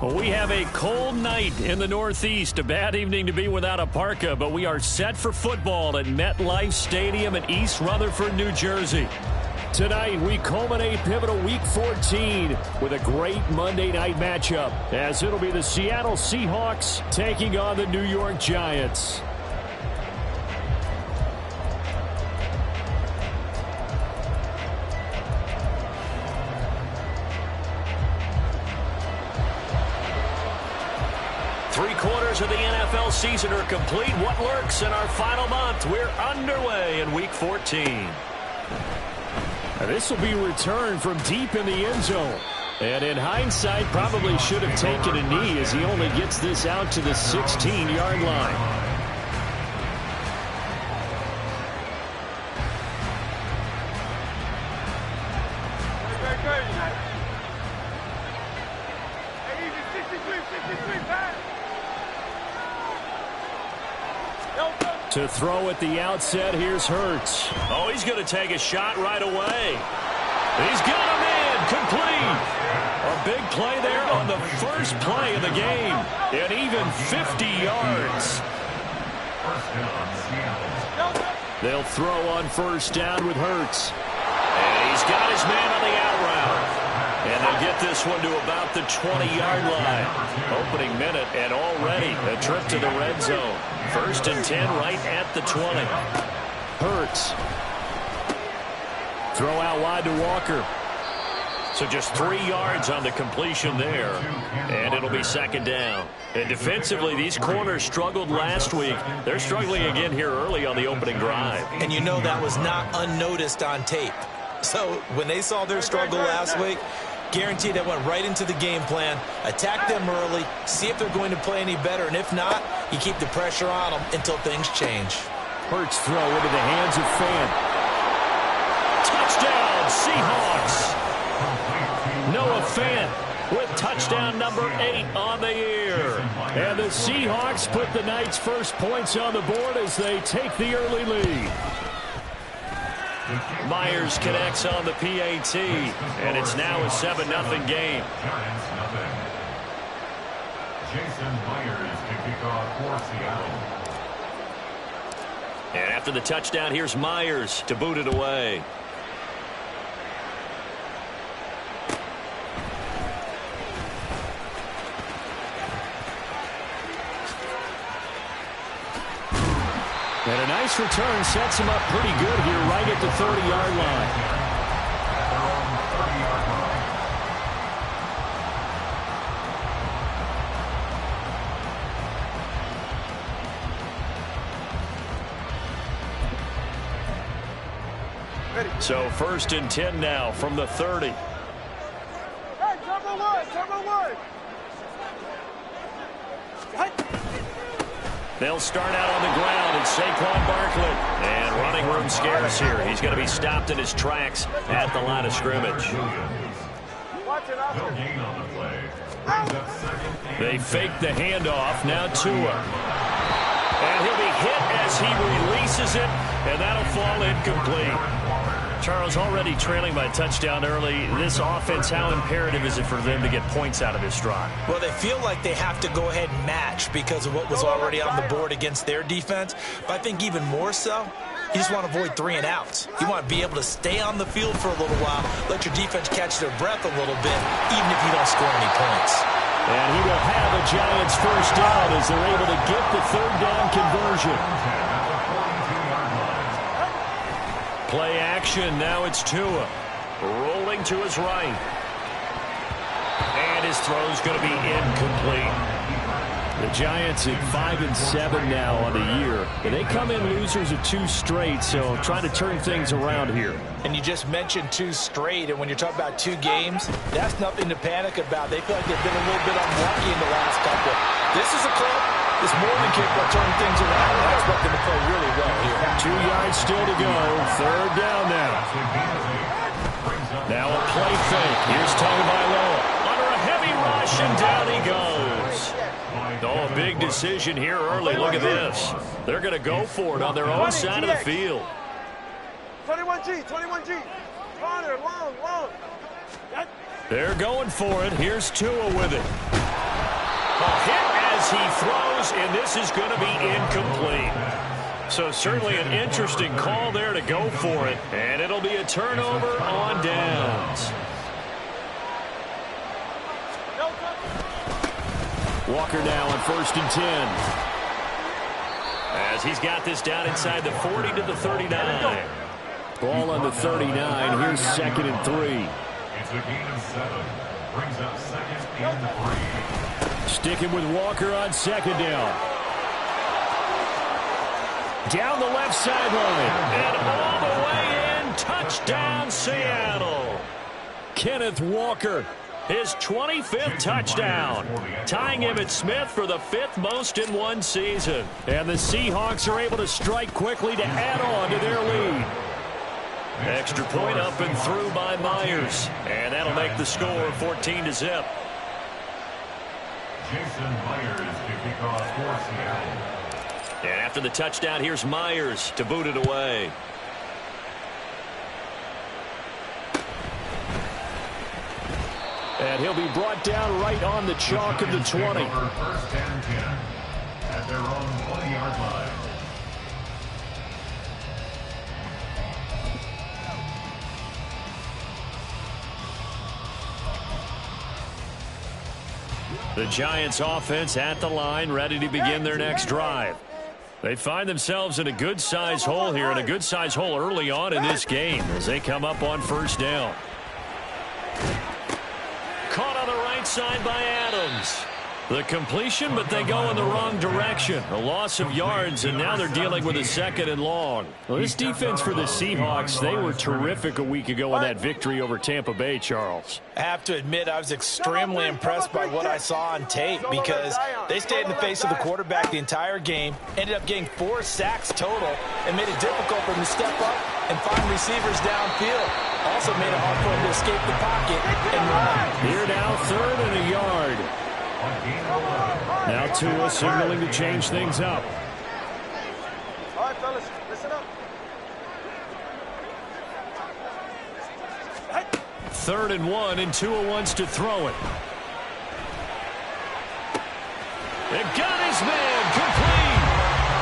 Well, we have a cold night in the Northeast. A bad evening to be without a parka, but we are set for football at MetLife Stadium in East Rutherford, New Jersey. Tonight, we culminate pivotal Week 14 with a great Monday night matchup, as it'll be the Seattle Seahawks taking on the New York Giants. Three-quarters of the NFL season are complete. What lurks in our final month? We're underway in Week 14. This will be returned from deep in the end zone. And in hindsight, probably should have taken a knee as he only gets this out to the 16-yard line. To throw at the outset, here's Hurts. Oh, he's going to take a shot right away. He's got him in, complete. A big play there on the first play of the game. And even 50 yards. They'll throw on first down with Hurts. And he's got his man on the out route. And they'll get this one to about the 20-yard line. Opening minute and already a trip to the red zone. 1st and 10 right at the 20. Hurts. Throw out wide to Walker. So just 3 yards on the completion there. And it'll be 2nd down. And defensively, these corners struggled last week. They're struggling again here early on the opening drive. And you know that was not unnoticed on tape. So when they saw their struggle last week, guaranteed that went right into the game plan. Attack them early, see if they're going to play any better, and if not, you keep the pressure on them until things change. Hurts throw into the hands of Fant. Touchdown, Seahawks. Noah Fant with touchdown number 8 on the year. And the Seahawks put the Knights' first points on the board as they take the early lead. Myers connects on the PAT, and it's now a 7-0 game. Jason Myers to kick off for Seattle. And after the touchdown, here's Myers to boot it away. And a nice return sets him up pretty good here right at the 30-yard line. So 1st and 10 now from the 30. Hey, cover one. They'll start out on the ground. It's Saquon Barkley. And running room scarce here. He's going to be stopped in his tracks at the line of scrimmage. They fake the handoff. Now Tua. And he'll be hit as he releases it. And that'll fall incomplete. Charles, already trailing by a touchdown early. This offense, how imperative is it for them to get points out of this drive? Well, they feel like they have to go ahead and match because of what was already on the board against their defense. But I think even more so, you just want to avoid 3 and outs. You want to be able to stay on the field for a little while, let your defense catch their breath a little bit, even if you don't score any points. And he will have a Giants first down as they're able to get the 3rd down conversion. Play action. Now it's Tua. Rolling to his right. And his throw's going to be incomplete. The Giants at 5-7 now on the year. And they come in losers of 2 straight, so trying to turn things around here. And you just mentioned 2 straight, and when you're talking about 2 games, that's nothing to panic about. They feel like they've been a little bit unlucky in the last couple. This is a club that's more than capable of turning things around. I expect them to play really well here. 2 yards still to go. 3rd down now. Now a play fake. Here's Tagovailoa. Under a heavy rush, and down he goes. Oh, a big decision here early. Look at this. They're going to go for it on their own side of the field. 21G. Corner, long. They're going for it. Here's Tua with it. A hit as he throws, and this is going to be incomplete. So certainly an interesting call there to go for it. And it'll be a turnover on downs. Walker now on 1st and 10. As he's got this down inside the 40 to the 39. Ball on the 39. Here's 2nd and 3. It's a gain of 7. Brings up 2nd and 3. Sticking with Walker on 2nd down. Down the left sideline. And all the way in. Touchdown, Seattle. Kenneth Walker. His 25th touchdown, tying Emmitt Smith for the 5th most in one season. And the Seahawks are able to strike quickly to add on to their lead. Extra point up and through by Myers. And that'll make the score 14-0. Jason Myers to kick off for Seattle. And after the touchdown, here's Myers to boot it away. And he'll be brought down right on the chalk of the 20. 1st and 10 at their own 20-yard line. The Giants offense at the line, ready to begin their next drive. They find themselves in a good-sized hole here, and a good-sized hole early on in this game as they come up on 1st down. Caught on the right side by Adams. The completion, but they go in the wrong direction. A loss of yards, and now they're dealing with a 2nd and long. Well, this defense for the Seahawks, they were terrific a week ago in that victory over Tampa Bay, Charles. I have to admit, I was extremely impressed by what I saw on tape because they stayed in the face of the quarterback the entire game, ended up getting 4 sacks total, and made it difficult for them to step up and find receivers downfield. Also made it hard for them to escape the pocket and run. Here now, 3rd and a yard. Now Tua signaling to change things up. All right, fellas, listen up. 3rd and 1, and Tua wants to throw it. They got his man complete.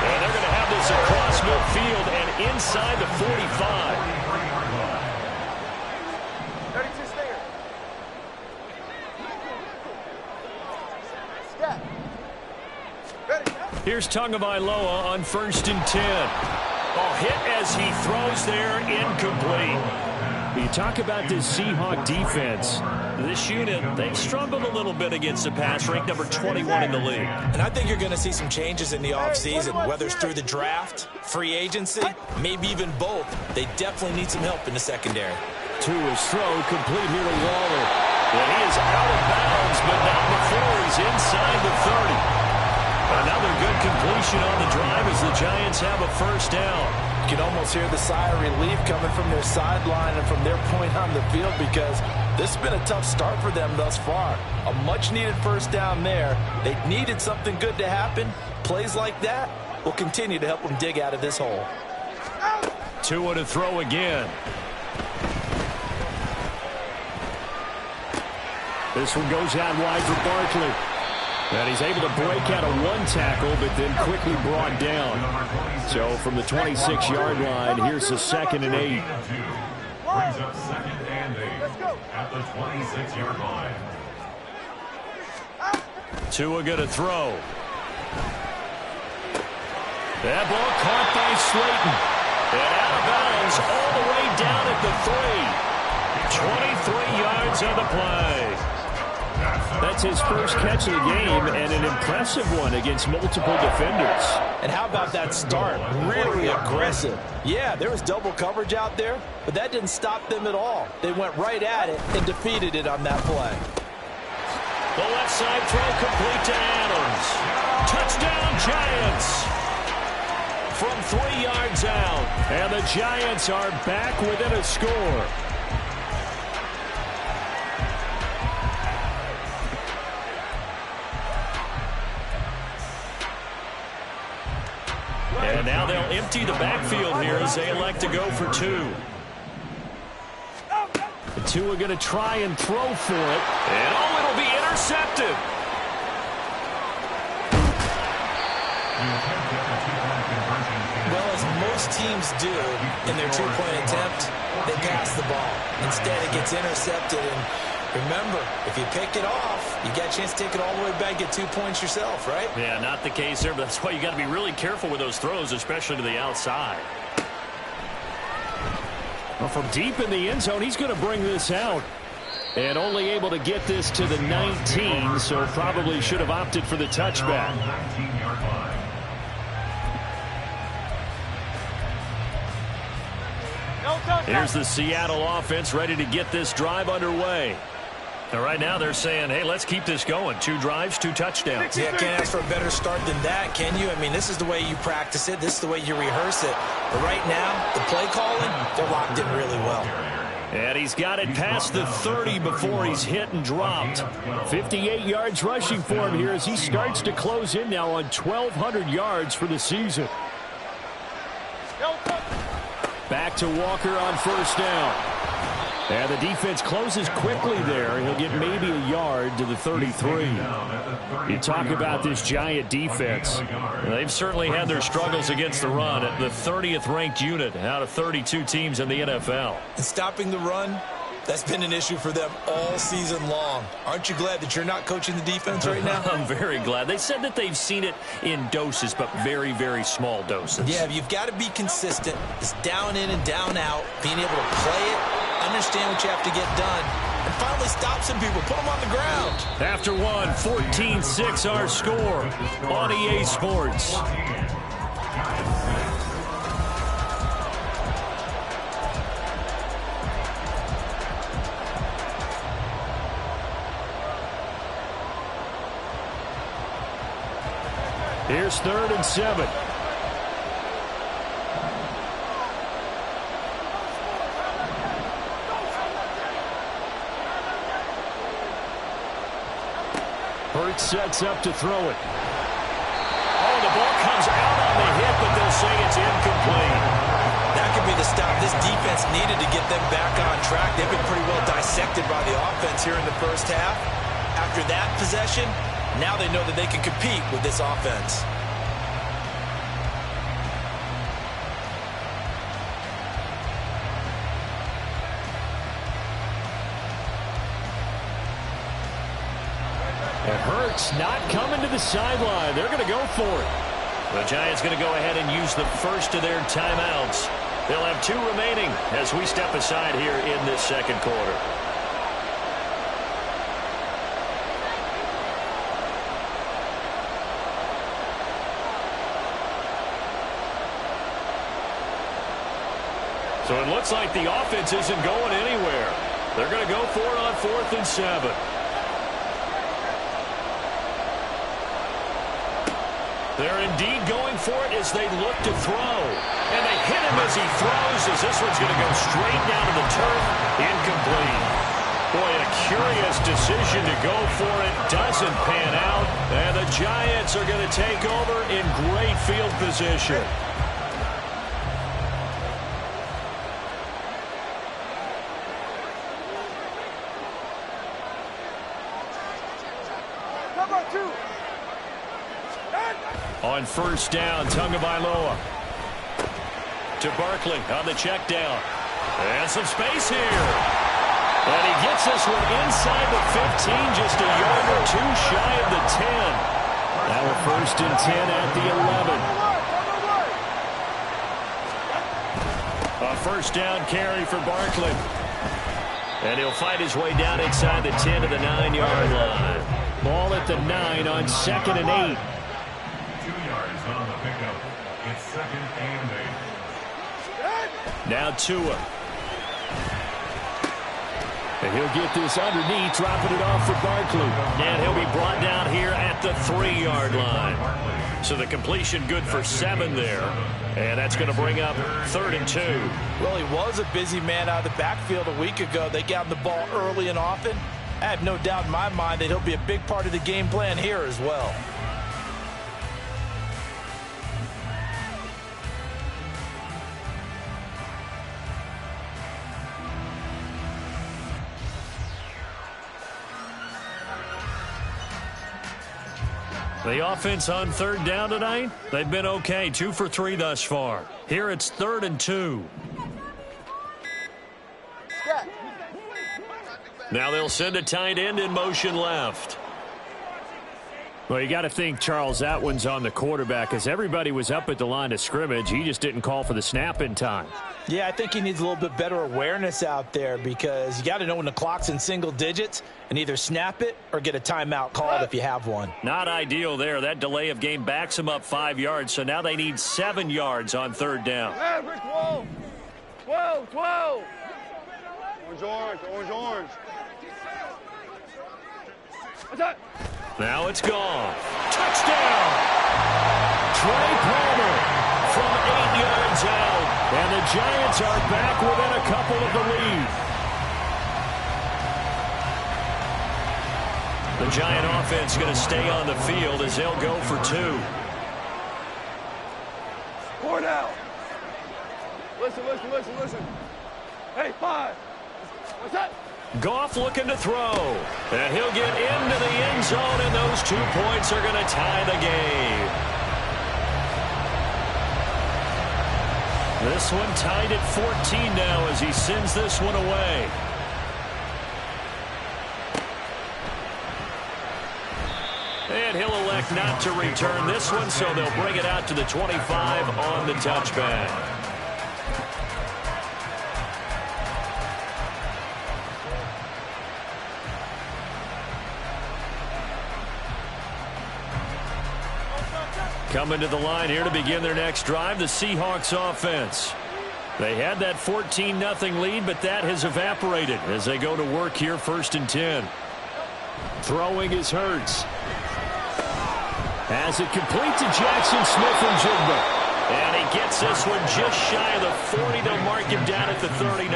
And they're going to have this across midfield and inside the 45. 32 stinger. Step. Ready. Here's Tagovailoa on 1st and 10. Oh, hit as he throws there, incomplete. You talk about this Seahawk defense. This unit, they've struggled a little bit against the pass, ranked number 21 in the league. And I think you're going to see some changes in the offseason, whether it's through the draft, free agency, maybe even both. They definitely need some help in the secondary. Tua's throw complete here to Waller. And he is out of bounds, but not before he's inside the 30. Another good completion on the drive as the Giants have a 1st down. You can almost hear the sigh of relief coming from their sideline and from their point on the field because this has been a tough start for them thus far. A much-needed 1st down there. They needed something good to happen. Plays like that will continue to help them dig out of this hole. Tua to throw again. This one goes out wide for Barkley. And he's able to break out of 1 tackle, but then quickly brought down. So from the 26-yard line, here's the 2nd and 8. Brings up 2nd and 8 at the 26-yard line. Tua going to throw. That ball caught by Slayton. And out of bounds all the way down at the 3. 23 yards on the play. That's his first catch of the game, and an impressive one against multiple defenders. And how about that start? Really aggressive. Yeah, there was double coverage out there, but that didn't stop them at all. They went right at it and defeated it on that play. The left side throw complete to Adams. Touchdown, Giants. From 3 yards out, and the Giants are back within a score. And now they'll empty the backfield here as they elect to go for 2. And Tua going to try and throw for it. And oh, it'll be intercepted. Well, as most teams do in their two-point attempt, they pass the ball. Instead, it gets intercepted. And remember, if you pick it off, you got a chance to take it all the way back, get 2 points yourself, right? Yeah, not the case there, but that's why you got to be really careful with those throws, especially to the outside. Well, from deep in the end zone, he's going to bring this out. And only able to get this to the 19, so probably should have opted for the touchback. Here's the Seattle offense ready to get this drive underway. And right now they're saying, hey, let's keep this going. 2 drives, 2 touchdowns. Yeah, can't ask for a better start than that, can you? I mean, this is the way you practice it. This is the way you rehearse it. But right now, the play calling, they're locked in really well. And he's got it past the 30 before he's hit and dropped. 58 yards rushing for him here as he starts to close in now on 1,200 yards for the season. Back to Walker on first down. And the defense closes quickly there. He'll get maybe a yard to the 33. You talk about this Giant defense. They've certainly had their struggles against the run at the 30th ranked unit out of 32 teams in the NFL. And stopping the run, that's been an issue for them all season long. Aren't you glad that you're not coaching the defense right now? I'm very glad. They said that they've seen it in doses, but very, very small doses. Yeah, you've got to be consistent. It's down in and down out, being able to play it, understand what you have to get done, and finally stop some people, put them on the ground. After one, 14-6 our score on EA Sports. Here's 3rd and 7. Hurts sets up to throw it. Oh, the ball comes out on the hit, but they'll say it's incomplete. That could be the stop this defense needed to get them back on track. They've been pretty well dissected by the offense here in the first half. After that possession, now they know that they can compete with this offense. And Hurts not coming to the sideline. They're going to go for it. The Giants going to go ahead and use the first of their timeouts. They'll have 2 remaining as we step aside here in this second quarter. So it looks like the offense isn't going anywhere. They're going to go for it on 4th and 7. They're indeed going for it as they look to throw. And they hit him as he throws, as this one's going to go straight down to the turf. Incomplete. Boy, a curious decision to go for it. Doesn't pan out. And the Giants are going to take over in great field position. On first down, Tagovailoa to Barkley on the check down. And some space here. And he gets this one inside the 15, just a yard or 2 shy of the 10. Now a 1st and 10 at the 11. A first down carry for Barkley. And he'll fight his way down inside the 10 to the 9-yard line. Ball at the 9 on 2nd and 8. 2 yards on the pickup. It's 2nd and 8. Now Tua. And he'll get this underneath, dropping it off for Barkley. And he'll be brought down here at the 3-yard line. So the completion good for 7 there. And that's going to bring up 3rd and 2. Well, he was a busy man out of the backfield a week ago. They got him the ball early and often. I have no doubt in my mind that he'll be a big part of the game plan here as well. The offense on third down tonight, they've been okay, 2 for 3 thus far. Here it's 3rd and 2. Now they'll send a tight end in motion left. Well, you got to think, Charles, that one's on the quarterback as everybody was up at the line of scrimmage. He just didn't call for the snap in time. Yeah, I think he needs a little bit better awareness out there because you got to know when the clock's in single digits and either snap it or get a timeout called if you have one. Not ideal there. That delay of game backs them up 5 yards, so now they need 7 yards on third down. Average 12. 12, 12. Orange, orange. What's that? Now it's gone. Touchdown! Trey Palmer from 8 yards out. And the Giants are back within a couple of the lead. The Giant offense going to stay on the field as they'll go for 2. Pour it out. Listen. Hey, 5. What's that? Goff looking to throw. And he'll get into the end zone, and those 2 points are going to tie the game. This one tied at 14 now as he sends this one away. And he'll elect not to return this one, so they'll bring it out to the 25 on the touchback. Coming to the line here to begin their next drive, the Seahawks offense. They had that 14-0 lead, but that has evaporated as they go to work here 1st and 10. Throwing is Hurts. Has it complete to Jackson Smith-Njigba. And he gets this one just shy of the 40. They'll mark him down at the 39. A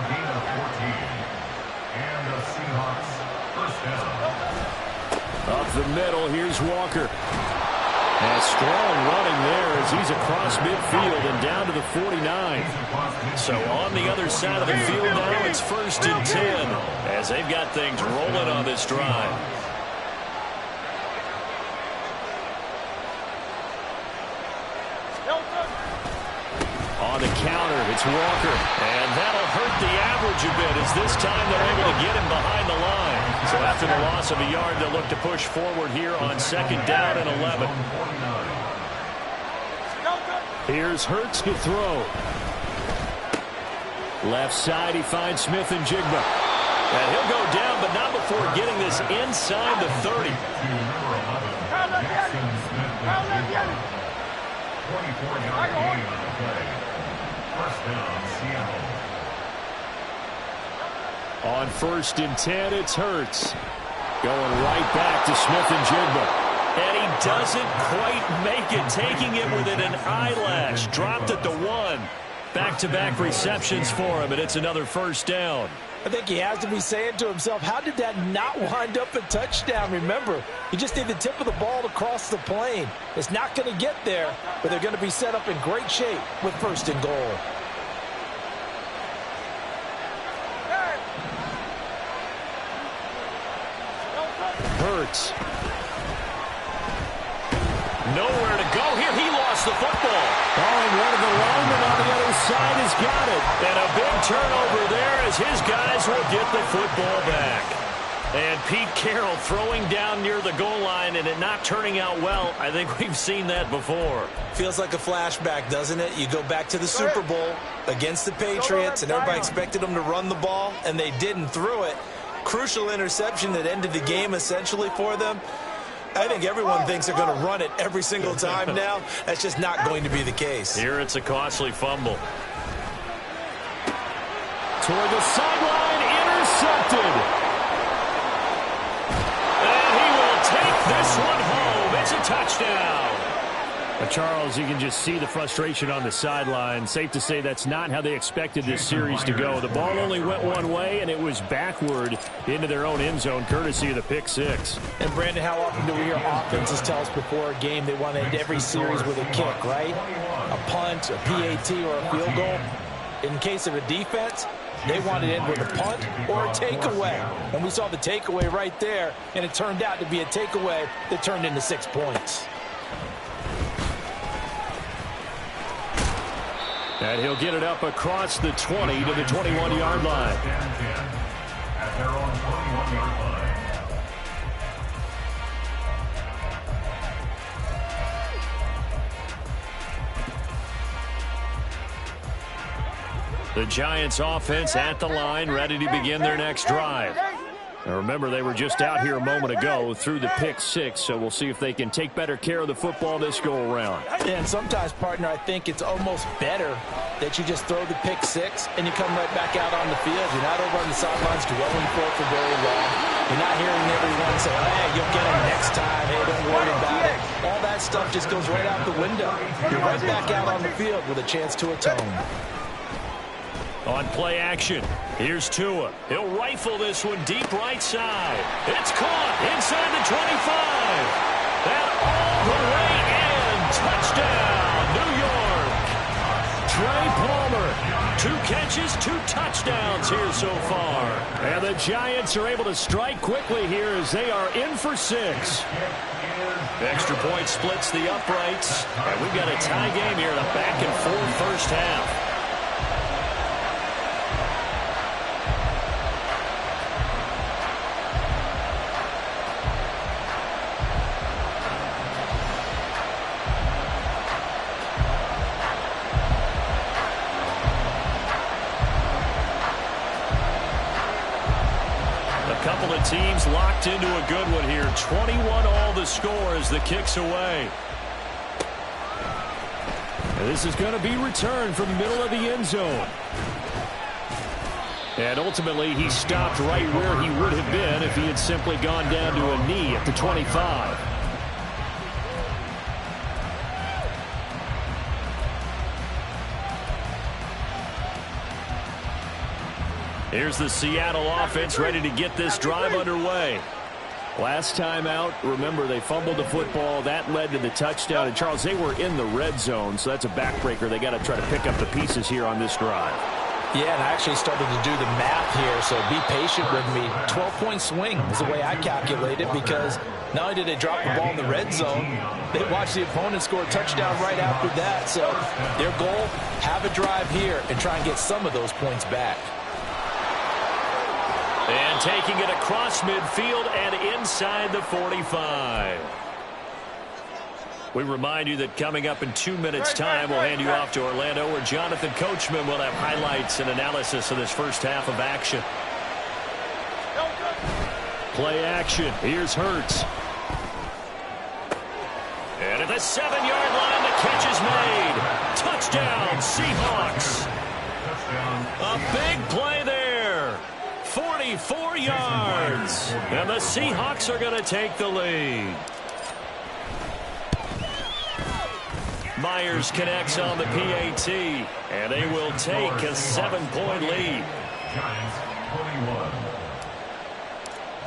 gain of 14. And the Seahawks first down. Up the middle, here's Walker. And strong running there as he's across midfield and down to the 49. So on the other side of the field now, it's 1st and 10 as they've got things rolling on this drive. On the counter, it's Walker. And that'll hurt the average a bit as this time they're able to get him behind the line. So after the loss of a yard, they'll look to push forward here on 2nd down and 11. Here's Hurts to throw. Left side, he finds Smith-Njigba. And he'll go down, but not before getting this inside the 30. 24-yard gain on the play. First down, Seattle. On 1st and 10, it's Hurts. Going right back to Smith-Njigba. And he doesn't quite make it, taking it within an eyelash. Dropped at the 1. Back-to-back receptions for him, and it's another 1st down. I think he has to be saying to himself, how did that not wind up a touchdown? Remember, you just need the tip of the ball to cross the plane. It's not going to get there, but they're going to be set up in great shape with 1st and goal. Hurts. Nowhere to go here. He lost the football. Oh, and one of the linemen on the other side has got it. And a big turnover there as his guys will get the football back. And Pete Carroll throwing down near the goal line and it not turning out well. I think we've seen that before. Feels like a flashback, doesn't it? You go back to the Super Bowl against the Patriots, and everybody expected them to run the ball, and they didn't throw it. Crucial interception that ended the game essentially for them. I think everyone thinks they're going to run it every single time now. That's just not going to be the case. Here it's a costly fumble. Toward the sideline, intercepted. And he will take this one home. It's a touchdown. Charles, you can just see the frustration on the sideline. Safe to say that's not how they expected this series to go. The ball only went one way, and it was backward into their own end zone, courtesy of the pick six. And, Brandon, how often do we hear offenses tell us before a game they want to end every series with a kick, right? A punt, a PAT, or a field goal. In case of a defense, They wanted in with a punt or a takeaway. And we saw the takeaway right there, and it turned out to be a takeaway that turned into 6 points. And he'll get it up across the 20 to the 21-yard line. At their own 21-yard line. The Giants offense at the line, ready to begin their next drive. Now remember, they were just out here a moment ago through the pick 6, so we'll see if they can take better care of the football this go-around. And sometimes, partner, I think it's almost better that you just throw the pick 6 and you come right back out on the field. You're not over on the sidelines dwelling for very long. You're not hearing everyone say, hey, you'll get him next time. Hey, don't worry about it. All that stuff just goes right out the window. You're right back out on the field with a chance to atone. On play action, here's Tua. He'll rifle this one deep right side. It's caught inside the 25. And all the way in. Touchdown, New York. Trey Palmer, 2 catches, 2 touchdowns here so far. And the Giants are able to strike quickly here as they are in for 6. Extra point splits the uprights. And we've got a tie game here in a back-and-forth first half. Couple of teams locked into a good one here. 21-all the score as the kick's away. And this is going to be returned from the middle of the end zone. And ultimately, he stopped right where he would have been if he had simply gone down to a knee at the 25. Here's the Seattle offense ready to get this drive underway. Last time out, remember, they fumbled the football. That led to the touchdown. And, Charles, they were in the red zone, so that's a backbreaker. They got to try to pick up the pieces here on this drive. Yeah, and I actually started to do the math here, so be patient with me. 12-point swing is the way I calculate it, because not only did they drop the ball in the red zone, they watched the opponent score a touchdown right after that. So their goal, have a drive here and try and get some of those points back. And taking it across midfield and inside the 45. We remind you that coming up in 2 minutes' time, we'll hand you off to Orlando, where Jonathan Coachman will have highlights and analysis of this first half of action. Play action. Here's Hurts. And at the 7-yard line, the catch is made. Touchdown, Seahawks. A big play there. 44 yards. And the Seahawks are going to take the lead. Myers connects on the PAT, and they will take a 7-point lead. Giants 21.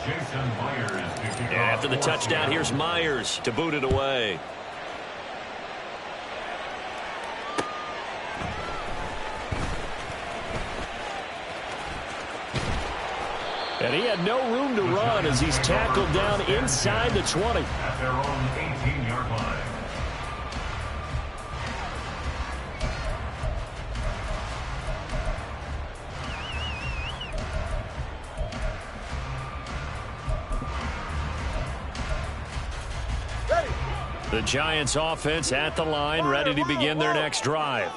Jason Myers. And after the touchdown, here's Myers to boot it away. And he had no room to run as he's tackled down inside the 20. At their own 18-yard line. The Giants offense at the line, ready to begin their next drive.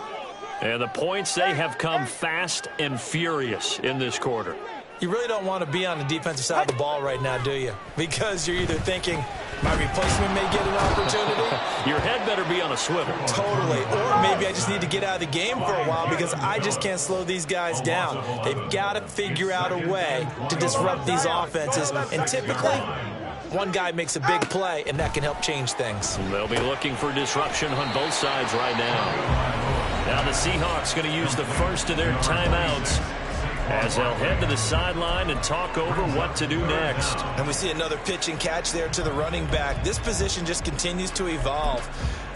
And the points, they have come fast and furious in this quarter. You really don't want to be on the defensive side of the ball right now, do you? Because you're either thinking, my replacement may get an opportunity. Your head better be on a swivel. Totally. Or maybe I just need to get out of the game for a while because I just can't slow these guys down. They've got to figure out a way to disrupt these offenses. And typically, one guy makes a big play, and that can help change things. They'll be looking for disruption on both sides right now. Now the Seahawks going to use the first of their timeouts as they'll head to the sideline and talk over what to do next. And we see another pitch and catch there to the running back. This position just continues to evolve.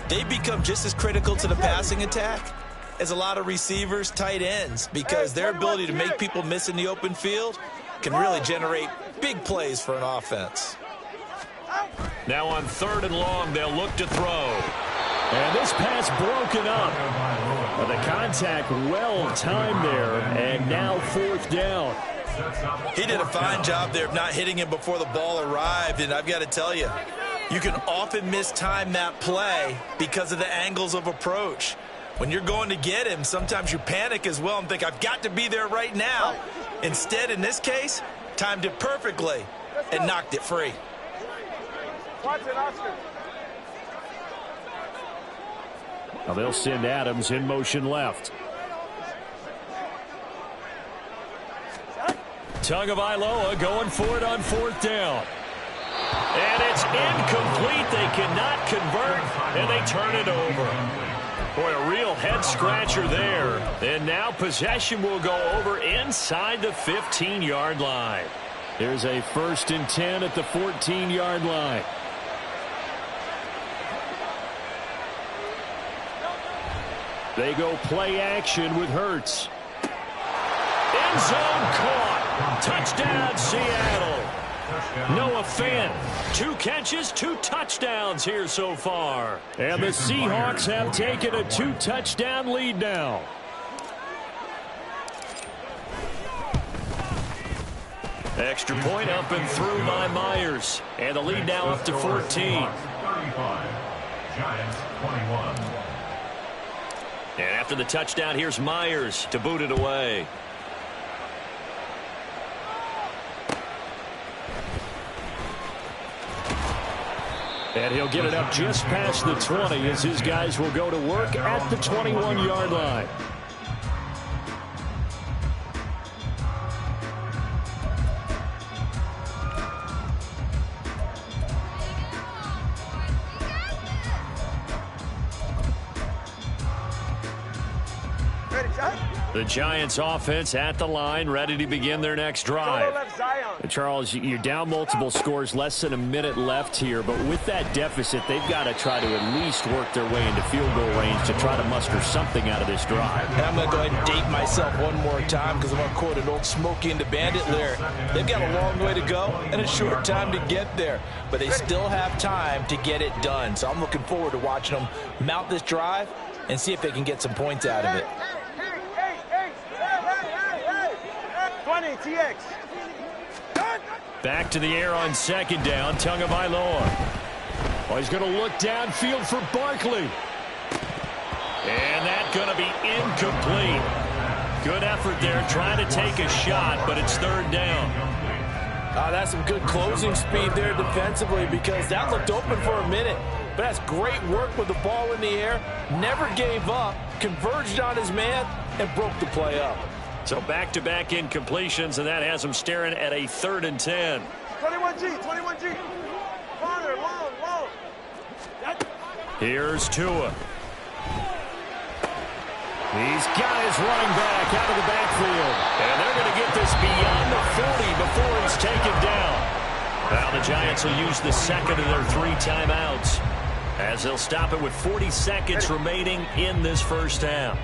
They become just as critical to the passing attack is a lot of receivers, tight ends, because their ability to make people miss in the open field can really generate big plays for an offense. Now on 3rd and long, they'll look to throw. And this pass broken up. But the contact well timed there, and now 4th down. He did a fine job there of not hitting him before the ball arrived, and I've got to tell you, you can often mistime that play because of the angles of approach. When you're going to get him, sometimes you panic as well and think, I've got to be there right now. Instead, in this case, timed it perfectly and knocked it free. Watch it, Oscar. Now they'll send Adams in motion left. Tagovailoa going for it on 4th down. And it's incomplete. They cannot convert, and they turn it over. Boy, a real head-scratcher there. And now possession will go over inside the 15-yard line. There's a 1st and 10 at the 14-yard line. They go play action with Hurts. End zone caught. Touchdown, Seattle. Noah Fant, 2 catches, 2 touchdowns here so far. And the Seahawks have taken a 2-touchdown lead now. Extra point up and through by Myers. And the lead now up to 14. 35. Giants 21. And after the touchdown, here's Myers to boot it away. And he'll get it up just past the 20 as his guys will go to work at the 21-yard line. The Giants offense at the line, ready to begin their next drive. And Charles, you're down multiple scores, less than a minute left here, but with that deficit, they've got to try to at least work their way into field goal range to try to muster something out of this drive. And I'm going to go ahead and date myself one more time because I'm going to quote an old Smokey and the Bandit lyric. They've got a long way to go and a short time to get there, but they still have time to get it done. So I'm looking forward to watching them mount this drive and see if they can get some points out of it. 20, TX. Back to the air on 2nd down, Tagovailoa. Oh, he's going to look downfield for Barkley. And that's going to be incomplete. Good effort there trying to take a shot, but it's 3rd down. That's some good closing speed there defensively because that looked open for a minute. But that's great work with the ball in the air. Never gave up, converged on his man, and broke the play up. So back-to-back incompletions, and that has them staring at a 3rd and 10. 21G, 21G. Corner, long. Here's Tua. He's got his running back out of the backfield. And they're going to get this beyond the 40 before he's taken down. Now the Giants will use the 2nd of their 3 timeouts as they'll stop it with 40 seconds remaining in this first half.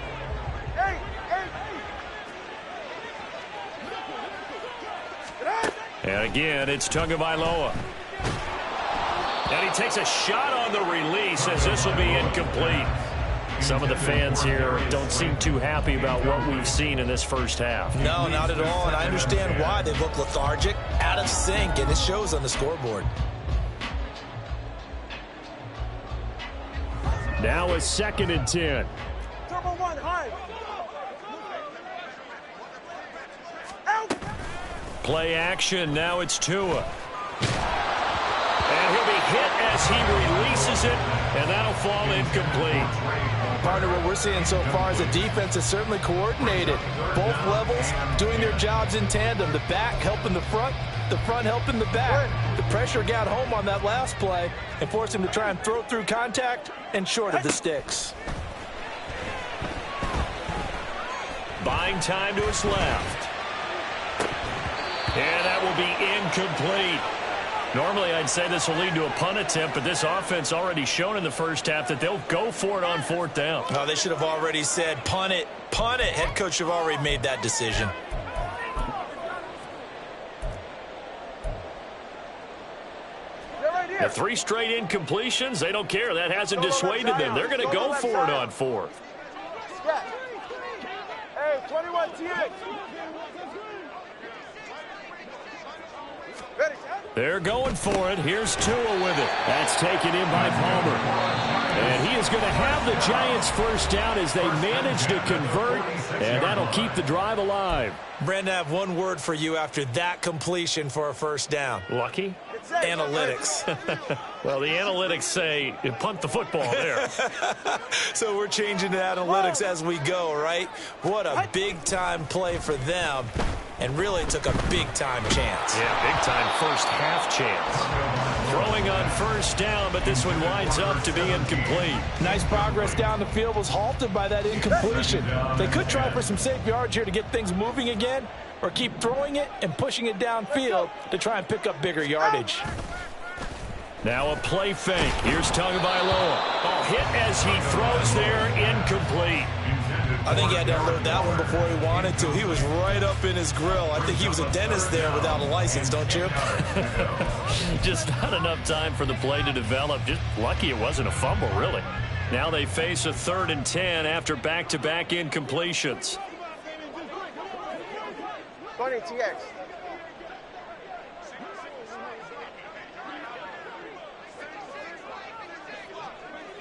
And again, it's Tagovailoa. And he takes a shot on the release as this will be incomplete. Some of the fans here don't seem too happy about what we've seen in this first half. No, not at all, and I understand why. They look lethargic, out of sync, and it shows on the scoreboard. Now a 2nd and 10. Turbo 1, high. Play action, now it's Tua. And he'll be hit as he releases it, and that'll fall incomplete. Partner, what we're seeing so far is the defense is certainly coordinated. Both levels doing their jobs in tandem. The back helping the front helping the back. The pressure got home on that last play and forced him to try and throw through contact and short of the sticks. Buying time to his left. And that will be incomplete. Normally, I'd say this will lead to a punt attempt, but this offense already shown in the first half that they'll go for it on 4th down. No, they should have already said, punt it, punt it. Head coach should have already made that decision. The 3 straight incompletions, they don't care. That hasn't dissuaded them. They're going to go for it on 4th. Hey, 21 TX. They're going for it. Here's Tua with it. That's taken in by Palmer. And he is going to have the Giants first down as they manage to convert, and that'll keep the drive alive. Brandon, I have one word for you after that completion for a first down. Lucky? Analytics. Well, the analytics say you punt the football there. So we're changing to analytics as we go, right? What a big-time play for them. And really took a big-time chance. Yeah, big-time first-half chance. Throwing on first down, but this one winds up to be incomplete. Nice progress down the field, was halted by that incompletion. They could try for some safe yards here to get things moving again, or keep throwing it and pushing it downfield to try and pick up bigger yardage. Now a play fake. Here's Tagovailoa. Ball hit as he throws there, incomplete. I think he had to unload that one before he wanted to. He was right up in his grill. I think he was a dentist there without a license, don't you? Just not enough time for the play to develop. Just lucky it wasn't a fumble, really. Now they face a 3rd and 10 after back-to-back incompletions. 20 TX.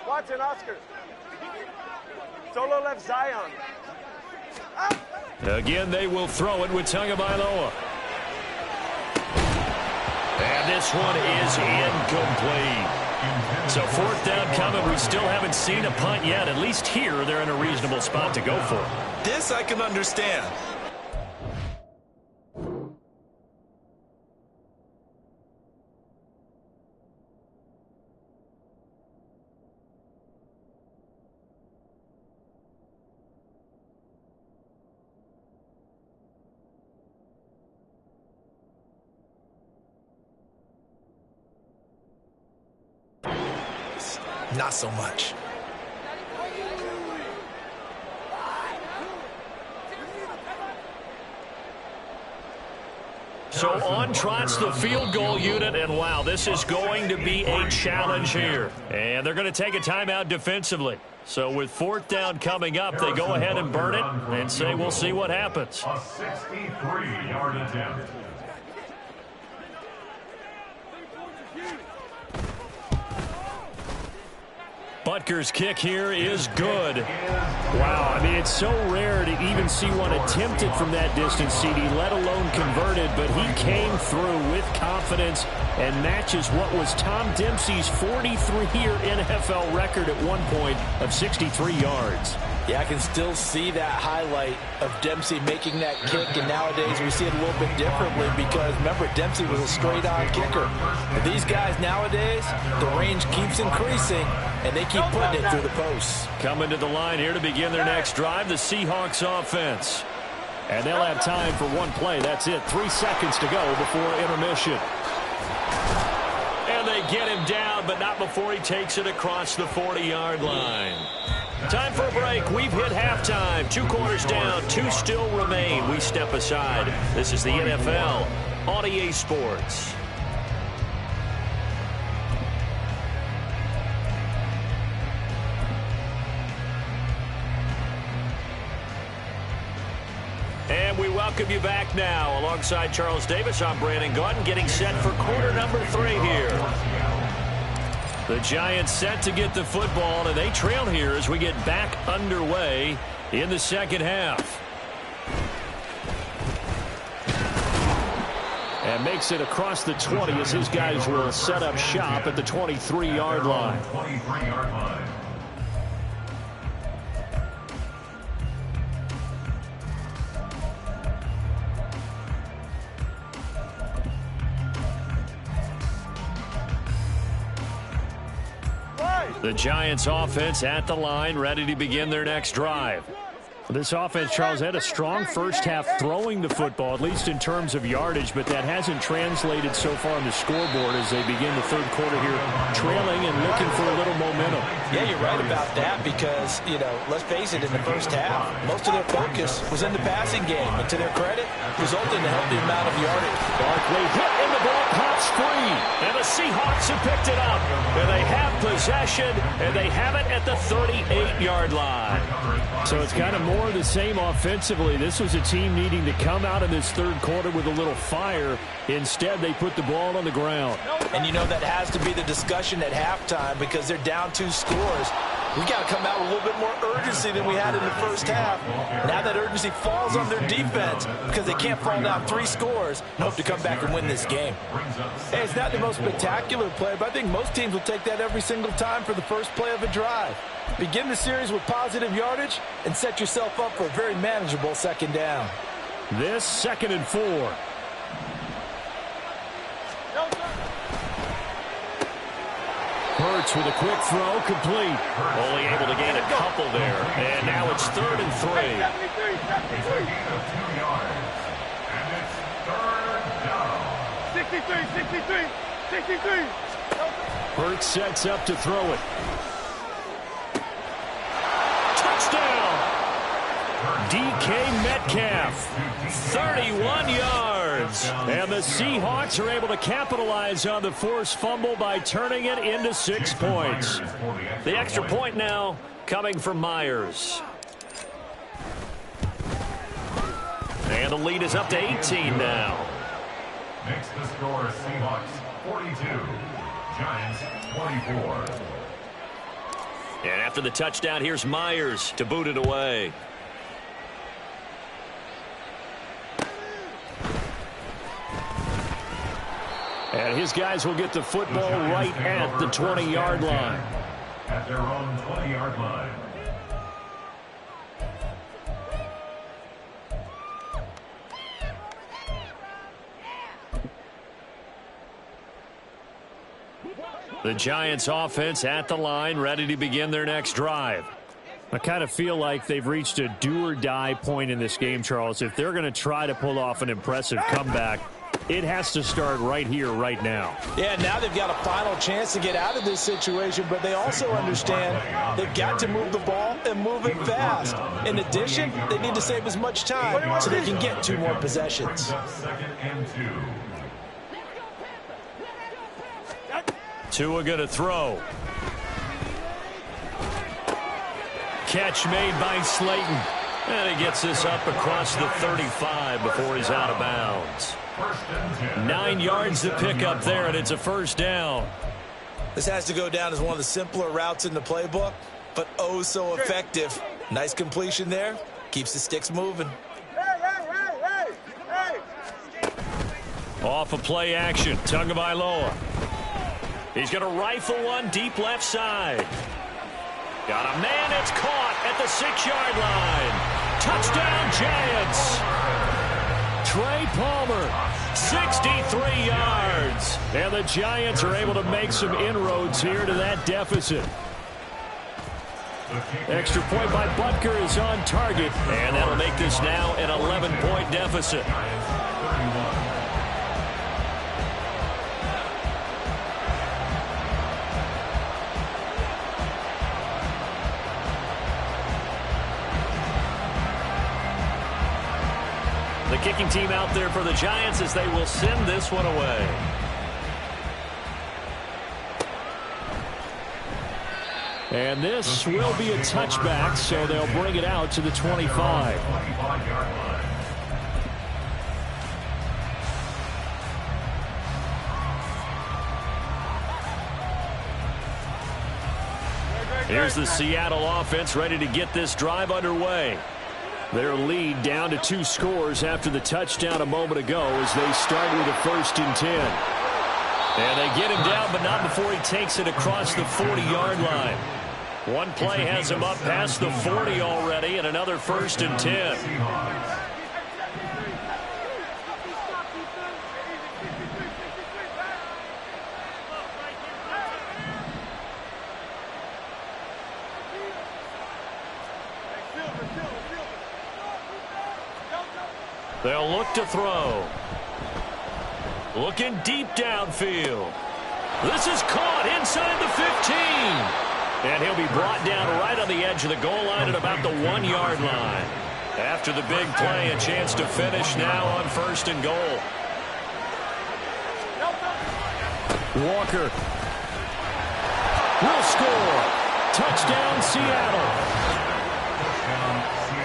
Watson, Oscar. Solo left Zion. Again, they will throw it with Tagovailoa. And this one is incomplete. So 4th down coming. We still haven't seen a punt yet. At least here, they're in a reasonable spot to go for it. This I can understand. Not so much. So on trots the field goal unit, and wow, this is going to be a challenge here. And they're going to take a timeout defensively. So with 4th down coming up, they go ahead and burn it and say we'll see what happens. A 63-yard attempt. Butker's kick here is good. Wow, I mean, it's so rare to even see one attempted from that distance, CD, let alone converted, but he came through with confidence and matches what was Tom Dempsey's 43-year NFL record at one point of 63 yards. Yeah, I can still see that highlight of Dempsey making that kick, and nowadays we see it a little bit differently because, remember, Dempsey was a straight-on kicker. But these guys nowadays, the range keeps increasing, and they keep putting it through the posts. Coming to the line here to begin their next drive, the Seahawks offense. And they'll have time for one play. That's it. 3 seconds to go before intermission. And they get him down, but not before he takes it across the 40-yard line. Time for a break. We've hit halftime. 2 quarters down. 2 still remain. We step aside. This is the NFL on EA Sports. And we welcome you back now. Alongside Charles Davis, I'm Brandon Gaudin, getting set for quarter number 3 here. The Giants set to get the football, and they trail here as we get back underway in the second half. And makes it across the 20 as his guys will set up shop at the 23-yard line. 23-yard line. The Giants offense at the line, ready to begin their next drive. This offense, Charles, had a strong first half throwing the football, at least in terms of yardage, but that hasn't translated so far on the scoreboard as they begin the third quarter here, trailing and looking for a little momentum. Yeah, you're right about that because, let's face it, in the first half, most of their focus was in the passing game. And to their credit, resulted in a healthy amount of yardage. Barkley hit and the ball pops free. And the Seahawks have picked it up. And they have possession, and they have it at the 38-yard line. So it's kind of more of the same offensively. This was a team needing to come out in this third quarter with a little fire. Instead, they put the ball on the ground. And that has to be the discussion at halftime because they're down 2 scores. We got to come out with a little bit more urgency than we had in the first half. Now that urgency falls on their defense because they can't fall down 3 scores and hope to come back and win this game. Hey, it's not the most spectacular play, but I think most teams will take that every single time for the first play of a drive. Begin the series with positive yardage and set yourself up for a very manageable second down. This 2nd and 4. Hurts with a quick throw, complete. Only able to gain a couple there. And now it's 3rd and 3. It's a gain of 2 yards. And it's 3rd down. 63. Hurts sets up to throw it. Touchdown! DK Metcalf, 31 yards. And the Seahawks are able to capitalize on the forced fumble by turning it into 6 points. The extra point now coming from Myers. And the lead is up to 18 now. Makes the score Seahawks 42, Giants 24. And after the touchdown, here's Myers to boot it away. And his guys will get the football right at the 20-yard line. At their own 20-yard line. The Giants offense at the line, ready to begin their next drive. I kind of feel like they've reached a do-or-die point in this game, Charles. If they're going to try to pull off an impressive comeback, it has to start right here, right now. Yeah, now they've got a final chance to get out of this situation, but they also understand they've got to move the ball and move it fast. In addition, they need to save as much time so they can get 2 more possessions. 2nd and 2. Tua going to throw. Catch made by Slayton. And he gets this up across the 35 before he's out of bounds. 9 yards to pick up there, and it's a first down. This has to go down as one of the simpler routes in the playbook, but oh so effective. Nice completion there. Keeps the sticks moving. Off of play action, Tagovailoa. He's going to rifle one deep left side. Got a man, it's caught at the 6-yard line. Touchdown, Giants. Trey Palmer, 63 yards. And the Giants are able to make some inroads here to that deficit. Extra point by Butker is on target. And that'll make this now an 11-point deficit. The kicking team out there for the Giants as they will send this one away. And this will be a touchback, so they'll bring it out to the 25. Here's the Seattle offense ready to get this drive underway. Their lead down to 2 scores after the touchdown a moment ago as they start with a 1st and 10. And they get him down, but not before he takes it across the 40-yard line. One play has him up past the 40 already, and another 1st and 10. They'll look to throw. Looking deep downfield. This is caught inside the 15. And he'll be brought down right on the edge of the goal line at about the 1-yard line. After the big play, a chance to finish now on 1st and goal. Walker will score. Touchdown, Seattle.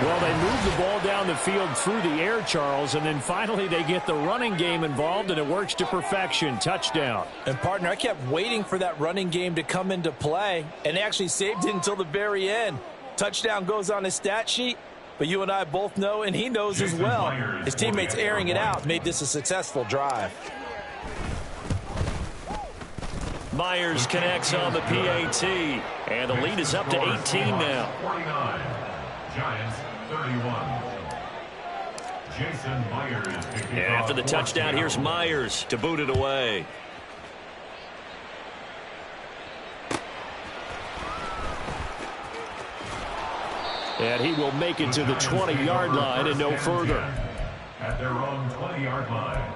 Well, they move the ball down the field through the air, Charles, and then finally they get the running game involved, and it works to perfection. Touchdown. And, partner, I kept waiting for that running game to come into play, and they actually saved it until the very end. Touchdown goes on his stat sheet, but you and I both know, and he knows as well, his teammates airing it out made this a successful drive. Myers connects on the PAT, and the lead is up to 18 now. 49, Giants 31. Jason Myers. And after the touchdown, here's Myers to boot it away. And he will make it to the 20-yard line and no further. At their own 20-yard line.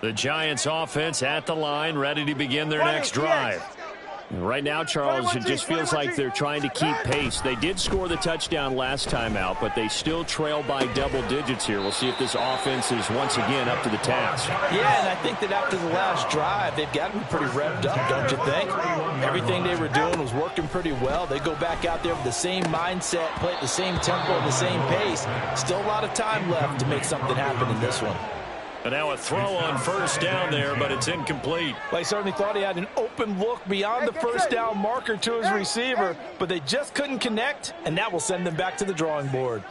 The Giants offense at the line, ready to begin their next drive. Right now, Charles, it just feels like they're trying to keep pace. They did score the touchdown last time out, but they still trail by double digits here. We'll see if this offense is once again up to the task. Yeah, and I think that after the last drive, they've got to be pretty revved up, don't you think? Everything they were doing was working pretty well. They go back out there with the same mindset, play at the same tempo, and the same pace. Still a lot of time left to make something happen in this one. And now a throw on 1st down there, but it's incomplete. Well, he certainly thought he had an open look beyond the 1st down marker to his receiver, but they just couldn't connect, and that will send them back to the drawing board.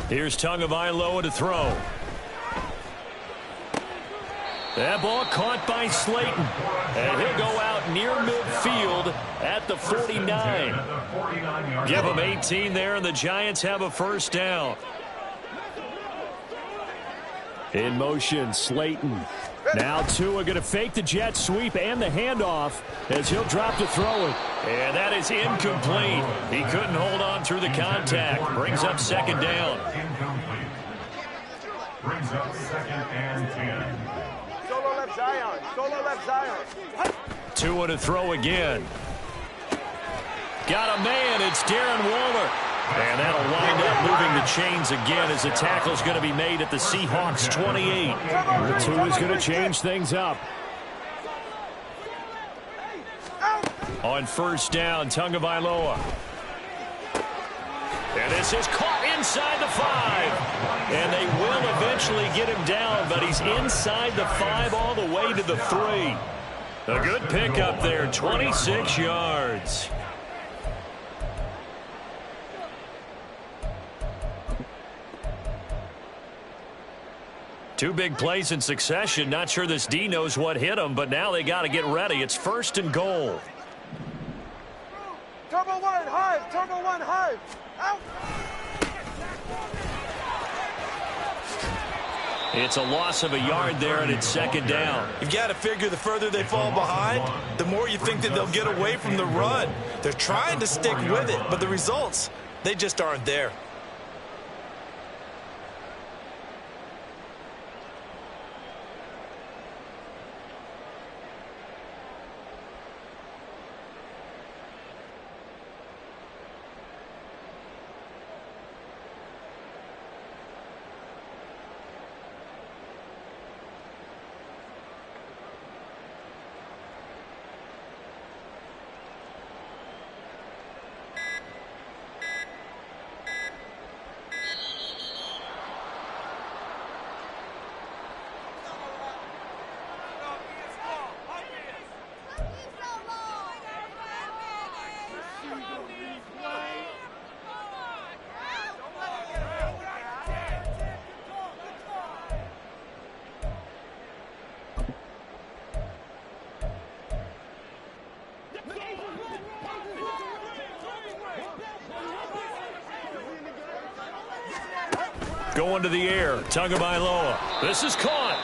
Here's Tagovailoa to throw. That ball caught by Slayton. And he'll go out near midfield at the 49. Give him 18 there, and the Giants have a 1st down. In motion, Slayton. Now Tua going to fake the jet sweep and the handoff as he'll drop to throw it. And that is incomplete. He couldn't hold on through the contact. Brings up 2nd down. Incomplete. Brings up 2nd and 10. Solo left Zion. Solo left Zion. Tua to throw again. Got a man. It's Darren Waller. And that'll wind up moving the chains again as the tackle's going to be made at the Seahawks 28. The Tua's going to change things up. On 1st down, Tagovailoa. And this is caught inside the 5. And they will eventually get him down, but he's inside the 5 all the way to the 3. A good pickup there, 26 yards. Two big plays in succession. Not sure this D knows what hit him, but now they got to get ready. It's 1st and goal. Turbo 1, Hive. Turbo 1, Hive. Out. It's a loss of a yard there, and it's 2nd down. You've got to figure the further they fall behind, the more you think that they'll get away from the run. They're trying to stick with it, but the results, they just aren't there. Going to the air, Tagovailoa. This is caught.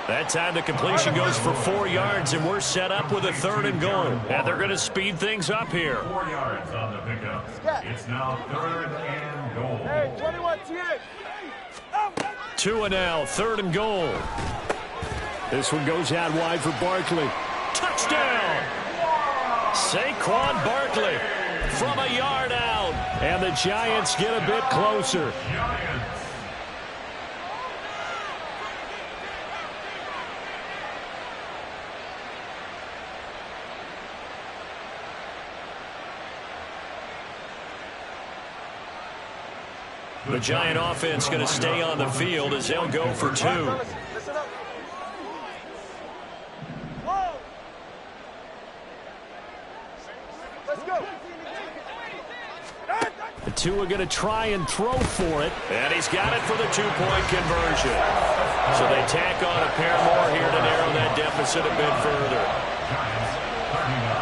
That time the completion goes for 4 yards, and we're set up with a 3rd and goal. And they're going to speed things up here. 4 yards on the pickup. It's now 3rd and goal. Hey, 21 TH. 2 now, 3rd and goal. This one goes out wide for Barkley. Touchdown! Saquon Barkley from a yard out. And the Giants get a bit closer. Giants. The Giant offense going to stay on the field as they'll go for 2. Listen up. Whoa. Let's go. The 2 are going to try and throw for it. And he's got it for the 2-point conversion. So they tack on a pair more here to narrow that deficit a bit further.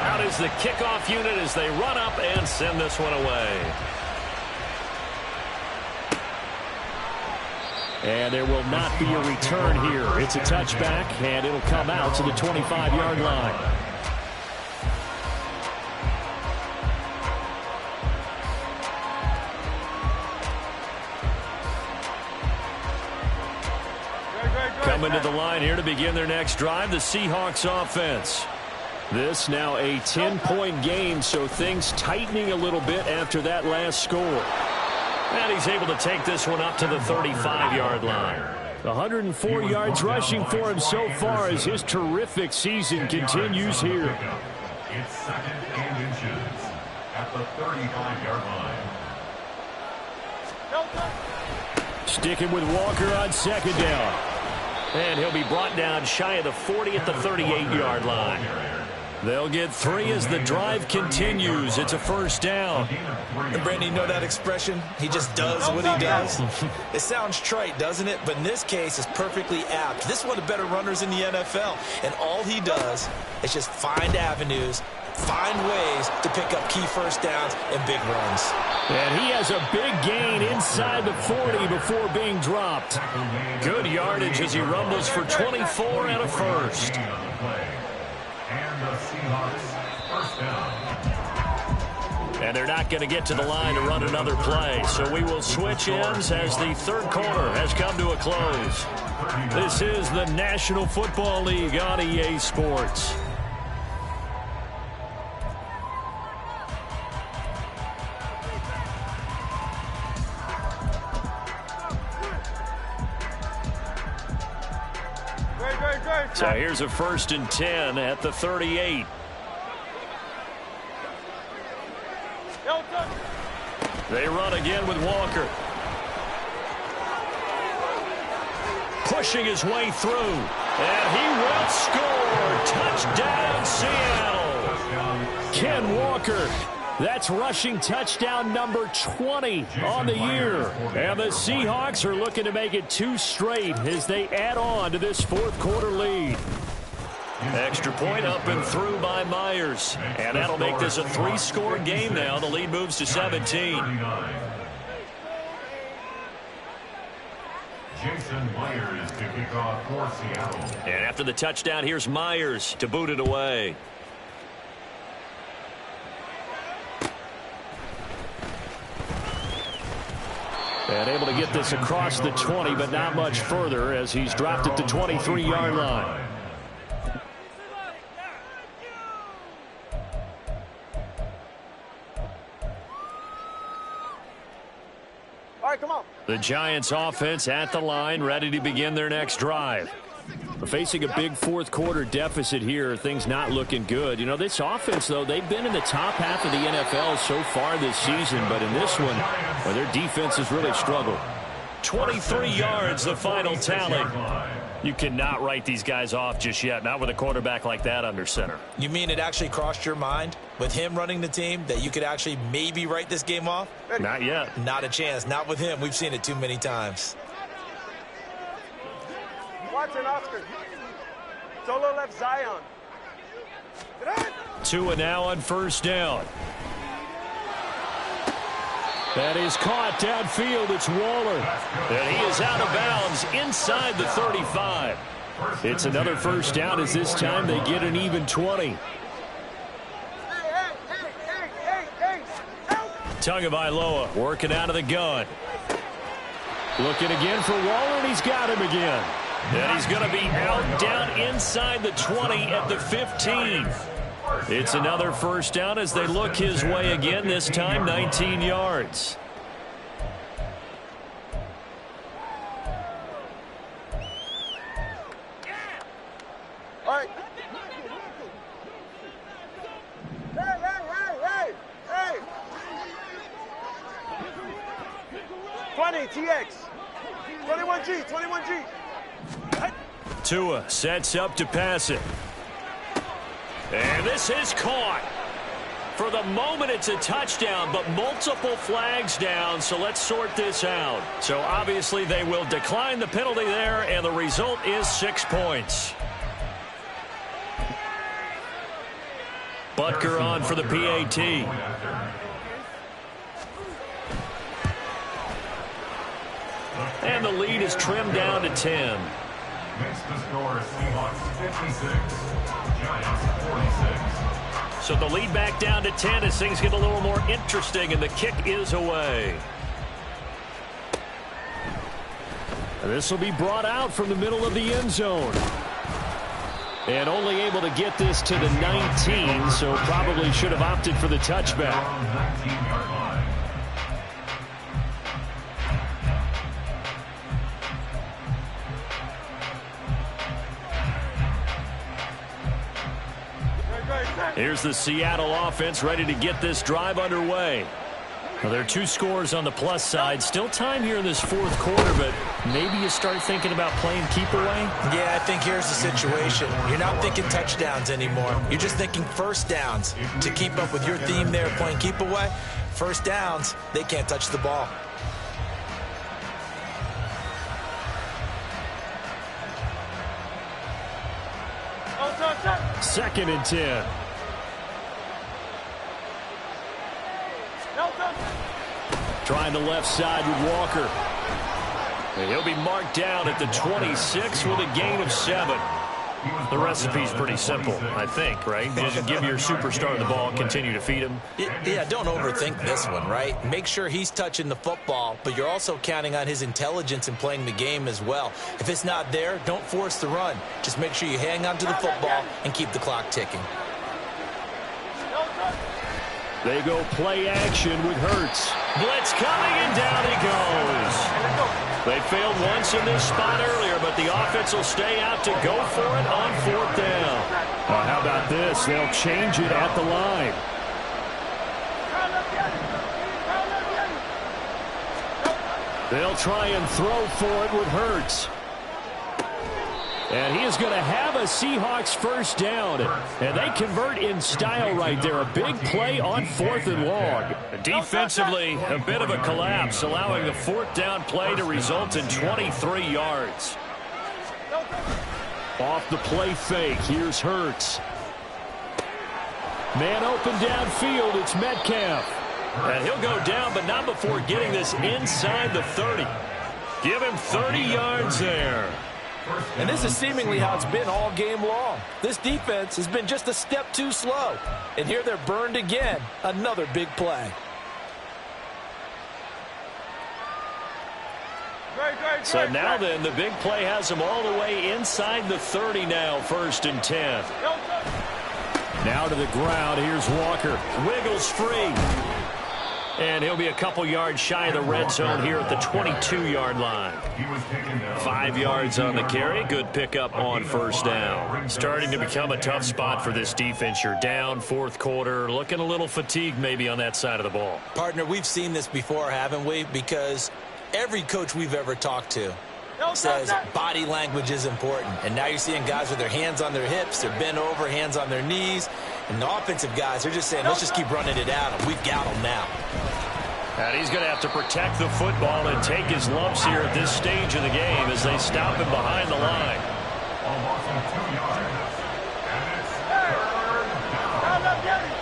Out is the kickoff unit as they run up and send this one away. And there will not be a return here. It's a touchback, and it'll come out to the 25-yard line. Coming to the line here to begin their next drive, the Seahawks offense. This now a 10-point game, so things tightening a little bit after that last score. And he's able to take this one up to the 35-yard line. 104 yards rushing for him so far as his terrific season continues here. It's 2nd and inches at the 35-yard line. Sticking with Walker on 2nd down. And he'll be brought down shy of the 40 at the 38-yard line. They'll get 3 as the drive continues. It's a 1st down. And Brandon, you know that expression? He just does what he does. It sounds trite, doesn't it? But in this case, it's perfectly apt. This is one of the better runners in the NFL. And all he does is just find avenues, find ways to pick up key 1st downs and big runs. And he has a big gain inside the 40 before being dropped. Good yardage as he rumbles for 24 and a 1st. And the Seahawks 1st down. And they're not going to get to the line to run another play. So we will switch ends as the 3rd quarter has come to a close. This is the National Football League on EA Sports. So here's a 1st and 10 at the 38. They run again with Walker. Pushing his way through. And he will score. Touchdown, Seattle. Ken Walker. That's rushing touchdown number 20 on the year. And the Seahawks are looking to make it 2 straight as they add on to this 4th quarter lead. Extra point up and through by Myers. And that'll make this a 3-score game now. The lead moves to 17. Jason Myers to kick off for Seattle. And after the touchdown, here's Myers to boot it away. And able to get this across the 20, but not much further as he's dropped at the 23-yard line. All right, come on. The Giants offense at the line, ready to begin their next drive. We're facing a big 4th quarter deficit here. Things not looking good. You know, this offense, though, they've been in the top half of the NFL so far this season. But in this one, well, their defense has really struggled. 23 yards, the final tally. You cannot write these guys off just yet, not with a quarterback like that under center. You mean it actually crossed your mind with him running the team that you could actually maybe write this game off? Not yet. Not a chance. Not with him. We've seen it too many times. Watson, Oscar. Solo left Zion. 2 and now on 1st down. That is caught downfield. It's Waller. And he is out of bounds inside the 35. It's another first down as this time they get an even 20. Tagovailoa working out of the gun. Looking again for Waller, and he's got him again. And he's going to be out down inside the 20 at the 15. It's another first down as they look his way again, this time 19 yards. All right. Hey. 20, TX. 21G. Tua sets up to pass it. And this is caught. For the moment, it's a touchdown, but multiple flags down, so let's sort this out. So obviously they will decline the penalty there, and the result is 6 points. Butker on for the PAT. And the lead is trimmed down to 10. Makes the score Seahawks 56, Giants 46. So the lead back down to 10 as things get a little more interesting, and the kick is away. And this will be brought out from the middle of the end zone. And only able to get this to the 19, so probably should have opted for the touchback. 19-yard line. Here's the Seattle offense ready to get this drive underway. Well, there are 2 scores on the plus side. Still time here in this fourth quarter, but maybe you start thinking about playing keep away? Yeah, I think here's the situation. You're not thinking touchdowns anymore. You're just thinking first downs. To keep up with your theme there, playing keep away, first downs, they can't touch the ball. Second and 10. Trying the left side with Walker. And he'll be marked down at the 26 with a gain of 7. The recipe's pretty simple, I think, right? Just give your superstar the ball, continue to feed him. Yeah, don't overthink this one, right? Make sure he's touching the football, but you're also counting on his intelligence in playing the game as well. If it's not there, don't force the run. Just make sure you hang on to the football and keep the clock ticking. They go play action with Hurts. Blitz coming, and down he goes. They failed once in this spot earlier, but the offense will stay out to go for it on 4th down. How about this? They'll change it at the line. They'll try and throw for it with Hurts. And he is going to have a Seahawks first down. And they convert in style right there. A big play on 4th and long. Defensively, a bit of a collapse, allowing the 4th down play to result in 23 yards. Off the play fake, here's Hurts. Man open downfield, it's Metcalf. And he'll go down, but not before getting this inside the 30. Give him 30 yards there. And this is seemingly how it's been all game long. This defense has been just a step too slow. And here they're burned again. Another big play. So now then, the big play has them all the way inside the 30 now, 1st and 10. Now to the ground, here's Walker. Wiggles free. And he'll be a couple yards shy of the red zone here at the 22-yard line. 5 yards on the carry. Good pickup on 1st down. Starting to become a tough spot for this defense. You're down 4th quarter. Looking a little fatigued maybe on that side of the ball. Partner, we've seen this before, haven't we? Because every coach we've ever talked to says body language is important. And now you're seeing guys with their hands on their hips, they're bent over, hands on their knees. And the offensive guys are just saying, let's just keep running it at them. We've got them now. And he's going to have to protect the football and take his lumps here at this stage of the game as they stop him behind the line. A loss of 2 yards. And it's 3rd down.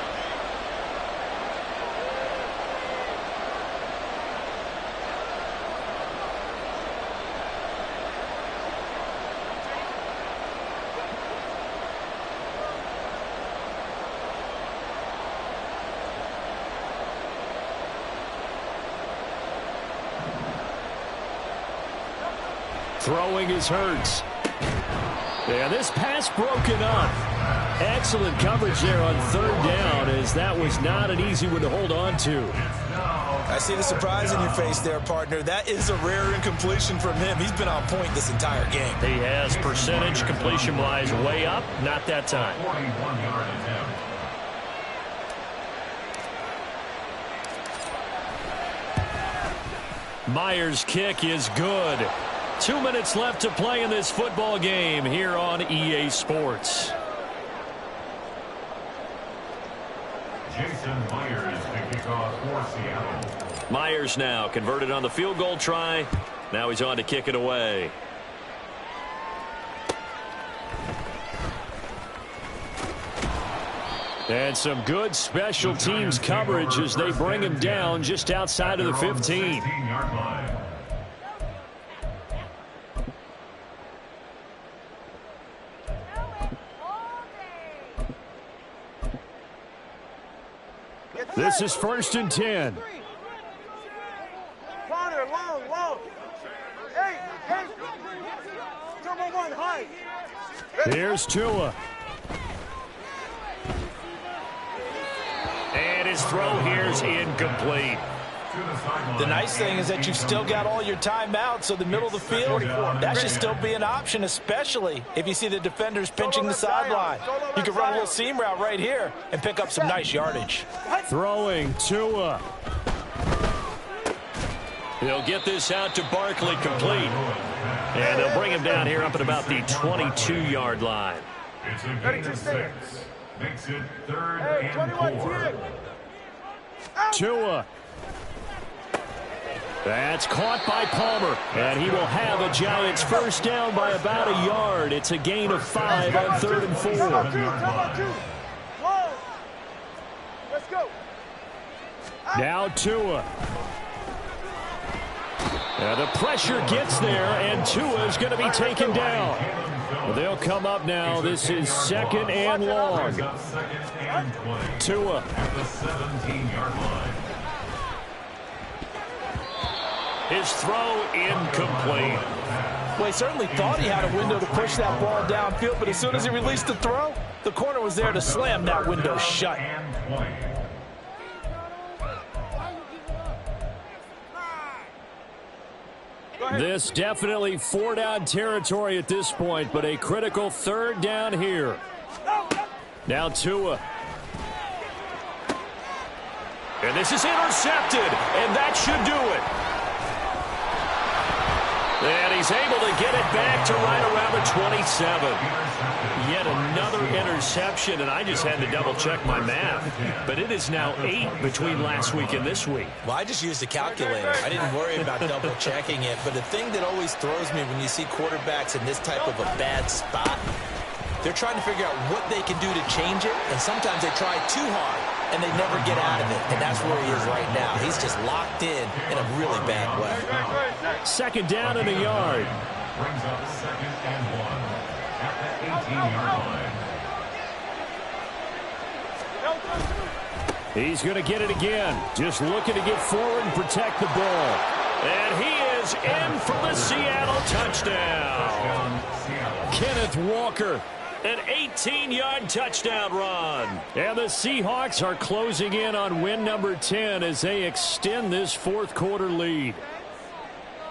Throwing is Hurts. Yeah, this pass broken up. Excellent coverage there on third down, as that was not an easy one to hold on to. I see the surprise in your face there, partner. That is a rare incompletion from him. He's been on point this entire game. He has percentage completion-wise way up. Not that time. 41-yard attempt. Myers' kick is good. 2 minutes left to play in this football game here on EA Sports. Jason Myers to kick off for Seattle. Myers now converted on the field goal try. Now he's on to kick it away. And some good special teams coverage as they bring him down just outside of the 15. 16-yard line. This is 1st and 10. Corner, long. Hey, double one, high. Here's Tua. And his throw here's incomplete. The nice thing is that you've still got all your timeouts, so the middle of the field, that should still be an option, especially if you see the defenders pinching the sideline. You can run a little seam route right here and pick up some nice yardage. Throwing Tua. He'll get this out to Barkley complete. And they'll bring him down here up at about the 22-yard line. It's a gain of 6. Makes it 3rd and 4. Tua. That's caught by Palmer, and he will have a Giants first down by about a yard. It's a gain of 5 on 3rd and 4. Let's go. Now Tua. The pressure gets there, and Tua is going to be taken down. Well, they'll come up now. This is 2nd and long. Tua. At the 17-yard line. His throw incomplete. Well, he certainly thought he had a window to push that ball downfield, but as soon as he released the throw, the corner was there to slam that window shut. This definitely 4-down territory at this point, but a critical 3rd down here. Now Tua. And this is intercepted, and that should do it. And he's able to get it back to right around the 27. Yet another interception, and I just had to double-check my math. But it is now 8 between last week and this week. Well, I just used a calculator. I didn't worry about double-checking it. But the thing that always throws me when you see quarterbacks in this type of a bad spot, they're trying to figure out what they can do to change it, and sometimes they try too hard, and they never get out of it. And that's where he is right now. He's just locked in a really bad way. 2nd down and a yard. Brings up 2nd and 1 at the 18-yard line. He's going to get it again. Just looking to get forward and protect the ball. And he is in for the Seattle touchdown. Kenneth Walker. An 18-yard touchdown run. And the Seahawks are closing in on win number 10 as they extend this 4th quarter lead.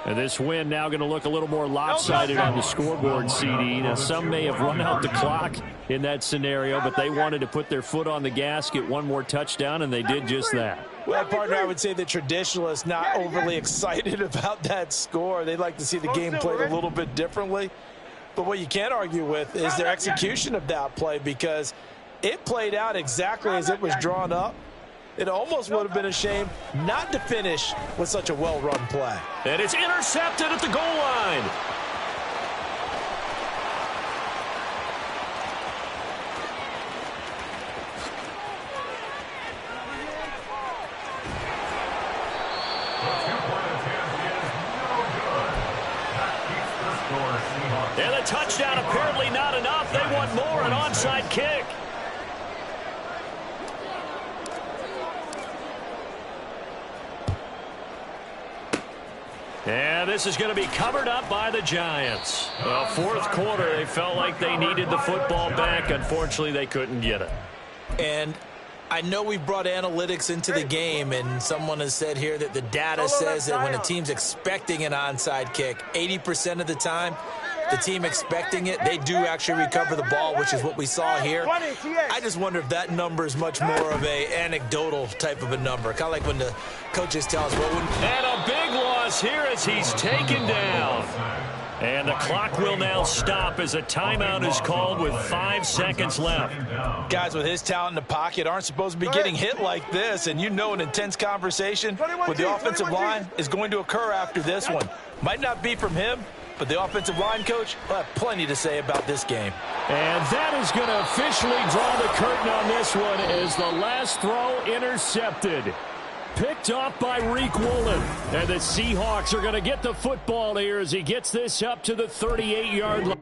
And this win now going to look a little more lopsided on the scoreboard, CD. Now, some may have run out the clock in that scenario, but they wanted to put their foot on the gas, get one more touchdown, and they did just that. Well, partner, I would say the traditionalists not overly excited about that score. They'd like to see the game played a little bit differently. But what you can't argue with is their execution of that play, because it played out exactly as it was drawn up. It almost would have been a shame not to finish with such a well-run play. And it's intercepted at the goal line. And the touchdown apparently not enough. They want more, an onside kick. And this is going to be covered up by the Giants. Fourth quarter, they felt like they needed the football back. Unfortunately, they couldn't get it. And I know we've brought analytics into the game, and someone has said here that the data says that when a team's expecting an onside kick, 80% of the time, the team expecting it, they do actually recover the ball, which is what we saw here. I just wonder if that number is much more of a anecdotal type of a number, kind of like when the coaches tell us, and a big loss here as he's taken down. And the clock will now stop as a timeout is called with 5 seconds left. Guys with his talent in the pocket aren't supposed to be getting hit like this, and you know an intense conversation with the offensive line is going to occur after this one. Might not be from him, but the offensive line coach will have plenty to say about this game. And that is going to officially draw the curtain on this one as the last throw intercepted. Picked off by Reek Woolen. And the Seahawks are going to get the football here as he gets this up to the 38-yard line.